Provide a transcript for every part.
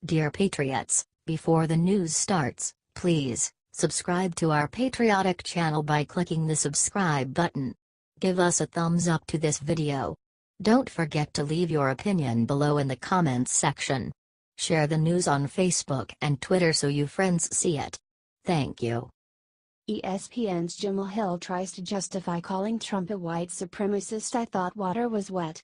Dear Patriots, before the news starts, please subscribe to our patriotic channel by clicking the subscribe button. Give us a thumbs up to this video. Don't forget to leave your opinion below in the comments section. Share the news on Facebook and Twitter so you friends see it. Thank you. ESPN's Jemele Hill tries to justify calling Trump a white supremacist. I thought water was wet.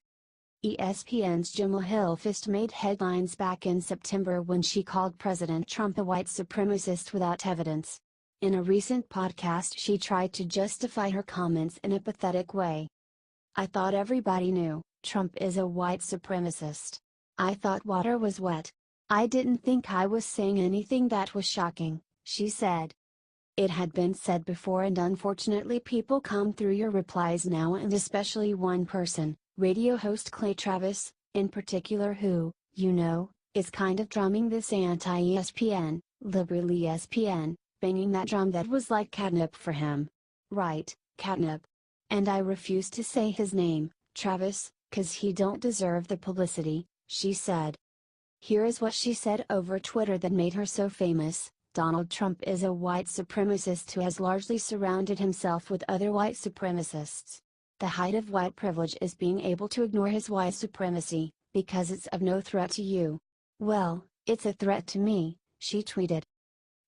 ESPN's Jemele Hill made headlines back in September when she called President Trump a white supremacist without evidence. In a recent podcast, she tried to justify her comments in a pathetic way. I thought everybody knew, Trump is a white supremacist. I thought water was wet. I didn't think I was saying anything that was shocking, she said. It had been said before, and unfortunately people come through your replies now, and especially one person, radio host Clay Travis, in particular, who, is kind of drumming this anti-ESPN, liberal ESPN, banging that drum that was like catnip for him. Right, catnip. And I refuse to say his name, Travis, 'cause he don't deserve the publicity, she said. Here is what she said over Twitter that made her so famous. Donald Trump is a white supremacist who has largely surrounded himself with other white supremacists. The height of white privilege is being able to ignore his white supremacy, because it's of no threat to you. Well, it's a threat to me, she tweeted.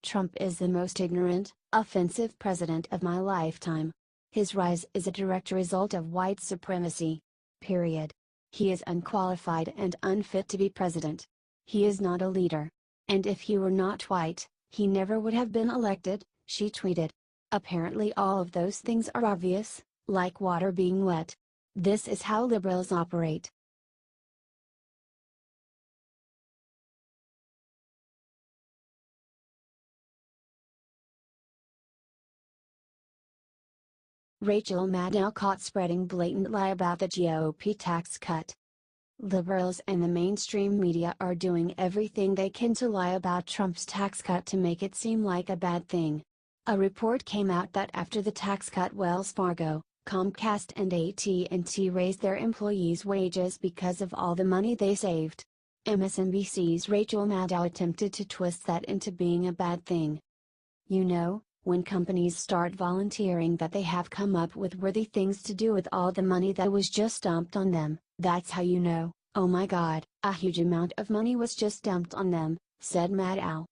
Trump is the most ignorant, offensive president of my lifetime. His rise is a direct result of white supremacy. Period. He is unqualified and unfit to be president. He is not a leader. And if he were not white, he never would have been elected, she tweeted. Apparently all of those things are obvious, like water being wet. This is how liberals operate. Rachel Maddow caught spreading blatant lie about the GOP tax cut. Liberals and the mainstream media are doing everything they can to lie about Trump's tax cut to make it seem like a bad thing. A report came out that after the tax cut, Wells Fargo, Comcast and AT&T raised their employees' wages because of all the money they saved. MSNBC's Rachel Maddow attempted to twist that into being a bad thing. When companies start volunteering that they have come up with worthy things to do with all the money that was just dumped on them, that's how you know, oh my God, a huge amount of money was just dumped on them, said Maddow.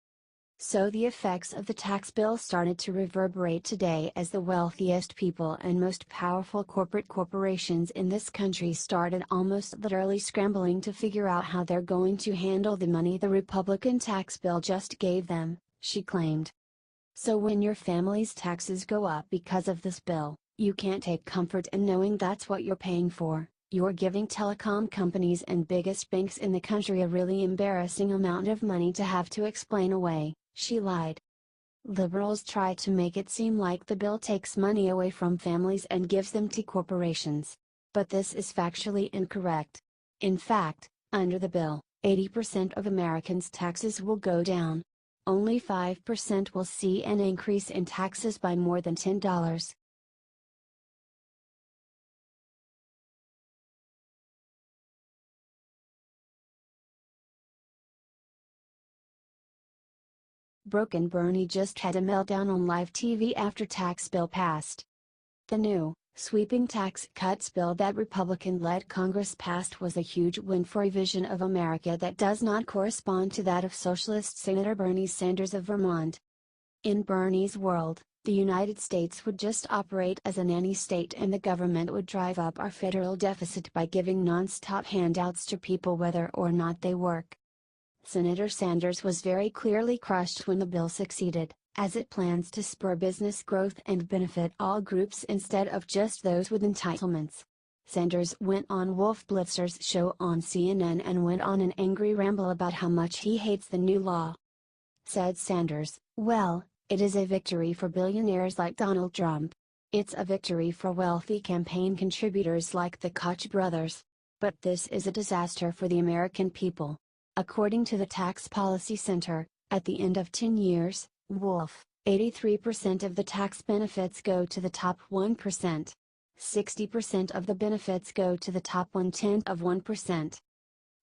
So the effects of the tax bill started to reverberate today as the wealthiest people and most powerful corporations in this country started almost literally scrambling to figure out how they're going to handle the money the Republican tax bill just gave them, she claimed. So when your family's taxes go up because of this bill, you can't take comfort in knowing that's what you're paying for. You're giving telecom companies and biggest banks in the country a really embarrassing amount of money to have to explain away, she lied. Liberals try to make it seem like the bill takes money away from families and gives them to corporations. But this is factually incorrect. In fact, under the bill, 80% of Americans' taxes will go down. Only 5% will see an increase in taxes by more than $10. Broken Bernie just had a meltdown on live TV after tax bill passed. The new, sweeping tax cuts bill that Republican-led Congress passed was a huge win for a vision of America that does not correspond to that of Socialist Senator Bernie Sanders of Vermont. In Bernie's world, the United States would just operate as a nanny state, and the government would drive up our federal deficit by giving non-stop handouts to people whether or not they work. Senator Sanders was very clearly crushed when the bill succeeded, as it plans to spur business growth and benefit all groups instead of just those with entitlements. Sanders went on Wolf Blitzer's show on CNN and went on an angry ramble about how much he hates the new law. Said Sanders, "Well, it is a victory for billionaires like Donald Trump. It's a victory for wealthy campaign contributors like the Koch brothers. But this is a disaster for the American people." According to the Tax Policy Center, at the end of 10 years, Wolf, 83% of the tax benefits go to the top 1%. 60% of the benefits go to the top 1/10 of 1%.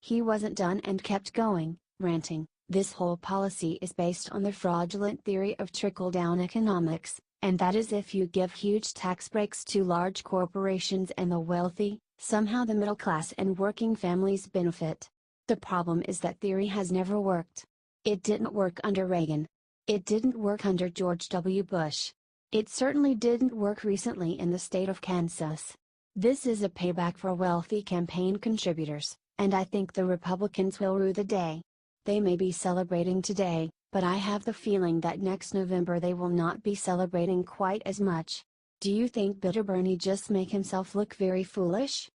He wasn't done and kept going, ranting, This whole policy is based on the fraudulent theory of trickle-down economics, and that is if you give huge tax breaks to large corporations and the wealthy, somehow the middle class and working families benefit. The problem is that theory has never worked. It didn't work under Reagan. It didn't work under George W. Bush. It certainly didn't work recently in the state of Kansas. This is a payback for wealthy campaign contributors, and I think the Republicans will rue the day. They may be celebrating today, but I have the feeling that next November they will not be celebrating quite as much. Do you think Bitter Bernie just make himself look very foolish?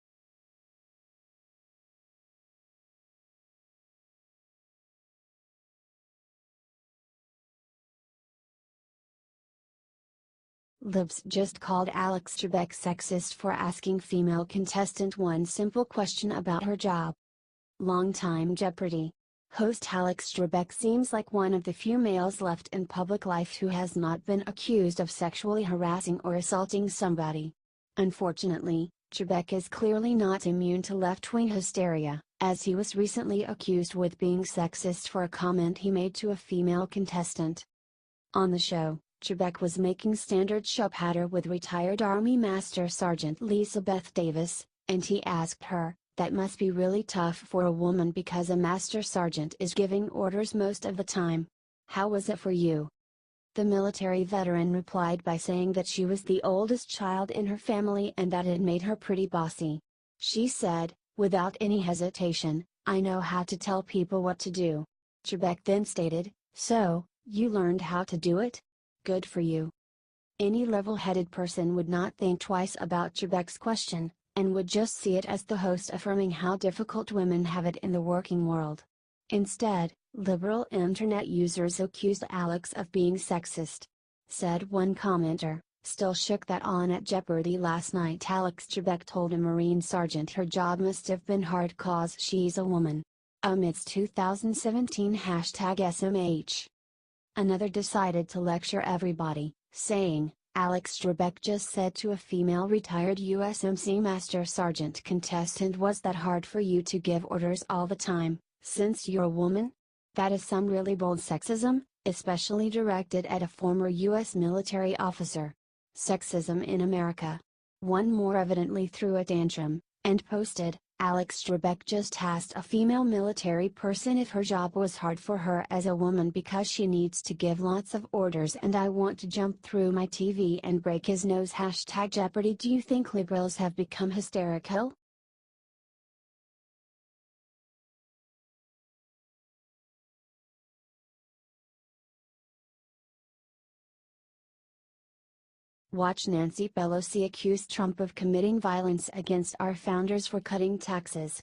Libs just called Alex Trebek sexist for asking female contestant one simple question about her job. Longtime Jeopardy! Host Alex Trebek seems like one of the few males left in public life who has not been accused of sexually harassing or assaulting somebody. Unfortunately, Trebek is clearly not immune to left-wing hysteria, as he was recently accused with being sexist for a comment he made to a female contestant. On the show, Trebek was making standard show patter with retired Army Master Sergeant Lisa Beth Davis, and he asked her, "That must be really tough for a woman because a Master Sergeant is giving orders most of the time. How was it for you?" The military veteran replied by saying that she was the oldest child in her family and that it made her pretty bossy. She said, without any hesitation, "I know how to tell people what to do." Trebek then stated, "So, you learned how to do it? Good for you." Any level-headed person would not think twice about Trebek's question, and would just see it as the host affirming how difficult women have it in the working world. Instead, liberal internet users accused Alex of being sexist. Said one commenter, "Still shook that on at Jeopardy last night Alex Trebek told a Marine sergeant her job must have been hard cause she's a woman." Amidst 2017 #SMH. Another decided to lecture everybody, saying, "Alex Trebek just said to a female retired USMC Master Sergeant contestant, was that hard for you to give orders all the time, since you're a woman? That is some really bold sexism, especially directed at a former US military officer. Sexism in America." One more evidently threw a tantrum, and posted, "Alex Trebek just asked a female military person if her job was hard for her as a woman because she needs to give lots of orders and I want to jump through my TV and break his nose #Jeopardy. Do you think liberals have become hysterical?" Watch Nancy Pelosi accuse Trump of committing violence against our founders for cutting taxes.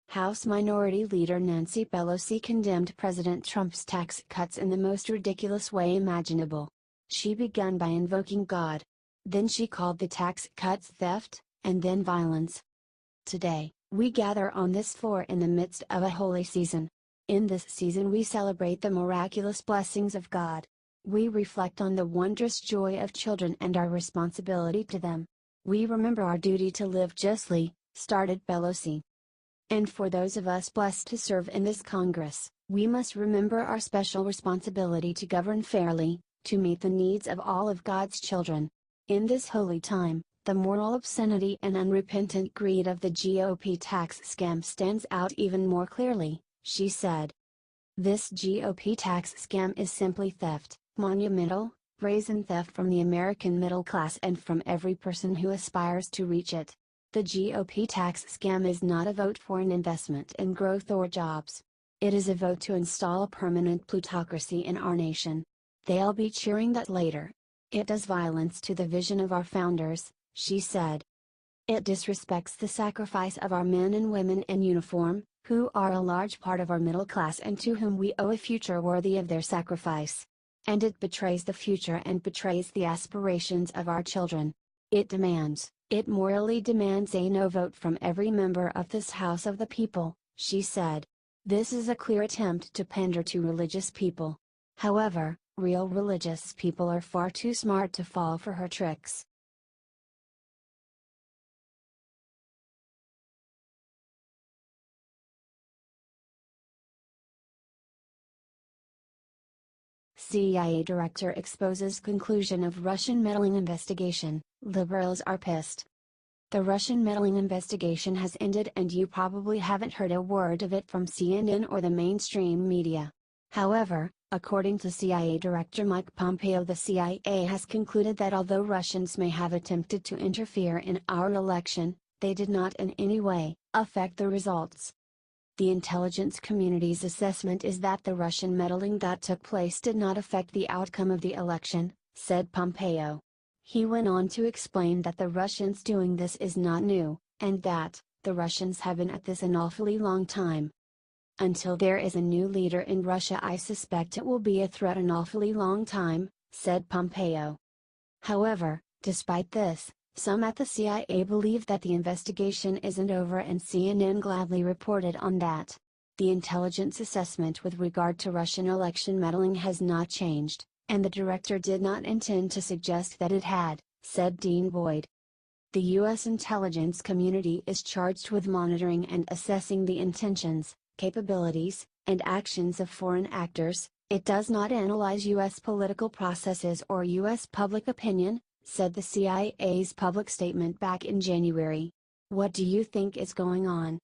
House Minority Leader Nancy Pelosi condemned President Trump's tax cuts in the most ridiculous way imaginable. She began by invoking God. Then she called the tax cuts theft, and then violence. Today, we gather on this floor in the midst of a holy season. In this season we celebrate the miraculous blessings of God. We reflect on the wondrous joy of children and our responsibility to them. We remember our duty to live justly, started Pelosi. And for those of us blessed to serve in this Congress, we must remember our special responsibility to govern fairly, to meet the needs of all of God's children. In this holy time, the moral obscenity and unrepentant greed of the GOP tax scam stands out even more clearly, she said. This GOP tax scam is simply theft, monumental, brazen theft from the American middle class and from every person who aspires to reach it. The GOP tax scam is not a vote for an investment in growth or jobs. It is a vote to install a permanent plutocracy in our nation. They'll be cheering that later. It does violence to the vision of our founders, she said. It disrespects the sacrifice of our men and women in uniform, who are a large part of our middle class and to whom we owe a future worthy of their sacrifice. And it betrays the future and betrays the aspirations of our children. It morally demands a no vote from every member of this House of the People, she said. This is a clear attempt to pander to religious people. However, real religious people are far too smart to fall for her tricks. CIA director exposes conclusion of Russian meddling investigation, liberals are pissed. The Russian meddling investigation has ended and you probably haven't heard a word of it from CNN or the mainstream media. However, according to CIA Director Mike Pompeo, the CIA has concluded that although Russians may have attempted to interfere in our election, they did not in any way affect the results. The intelligence community's assessment is that the Russian meddling that took place did not affect the outcome of the election, said Pompeo. He went on to explain that the Russians doing this is not new, and that, the Russians have been at this an awfully long time. Until there is a new leader in Russia, I suspect it will be a threat an awfully long time, said Pompeo. However, despite this, some at the CIA believe that the investigation isn't over, and CNN gladly reported on that. The intelligence assessment with regard to Russian election meddling has not changed, and the director did not intend to suggest that it had, said Dean Boyd. The U.S. intelligence community is charged with monitoring and assessing the intentions, capabilities, and actions of foreign actors. It does not analyze U.S. political processes or U.S. public opinion, said the CIA's public statement back in January. What do you think is going on?